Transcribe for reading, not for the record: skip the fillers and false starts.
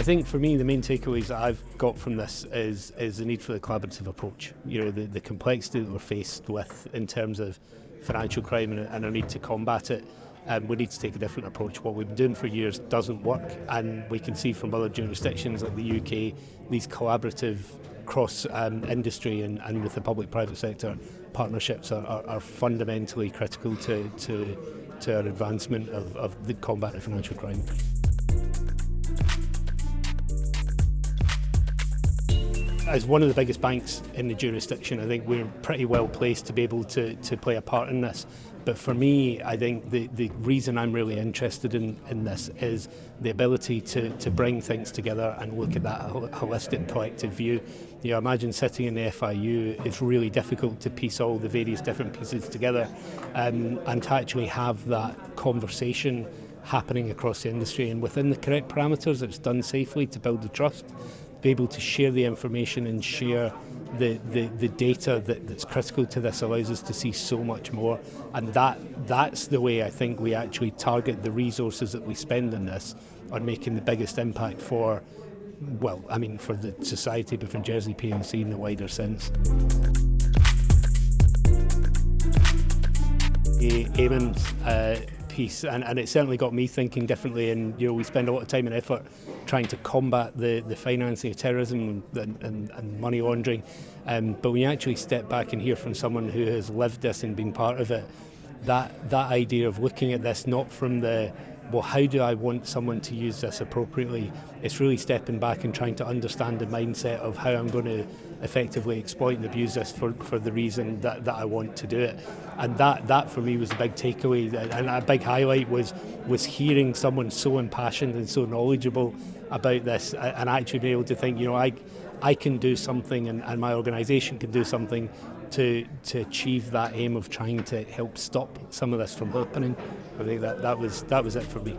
think for me, the main takeaways that I've got from this is the need for the collaborative approach. The complexity that we're faced with in terms of financial crime and our need to combat it. We need to take a different approach. What we've been doing for years doesn't work, and we can see from other jurisdictions like the UK, these collaborative cross-industry and with the public-private sector partnerships are fundamentally critical to our advancement of the combat of financial crime. As one of the biggest banks in the jurisdiction, I think we're pretty well placed to be able to play a part in this. But for me, I think the reason I'm really interested in this is the ability to bring things together and look at that holistic collective view. Imagine sitting in the FIU, it's really difficult to piece all the various different pieces together and to actually have that conversation happening across the industry and within the correct parameters that's done safely to build the trust. Be able to share the information and share the data that's critical to this allows us to see so much more, and that's the way I think we actually target the resources that we spend on this on making the biggest impact for the society, but for Jersey PLC in the wider sense. The Eamon piece, and it certainly got me thinking differently, and we spend a lot of time and effort trying to combat the financing of terrorism and money laundering, but when you actually step back and hear from someone who has lived this and been part of it, that idea of looking at this not from how do I want someone to use this appropriately? It's really stepping back and trying to understand the mindset of how I'm going to effectively exploit and abuse this for the reason that I want to do it. And that for me was a big takeaway, and a big highlight was hearing someone so impassioned and so knowledgeable about this, and actually being able to think, I can do something, and my organisation can do something to achieve that aim of trying to help stop some of this from happening. I think that was it for me.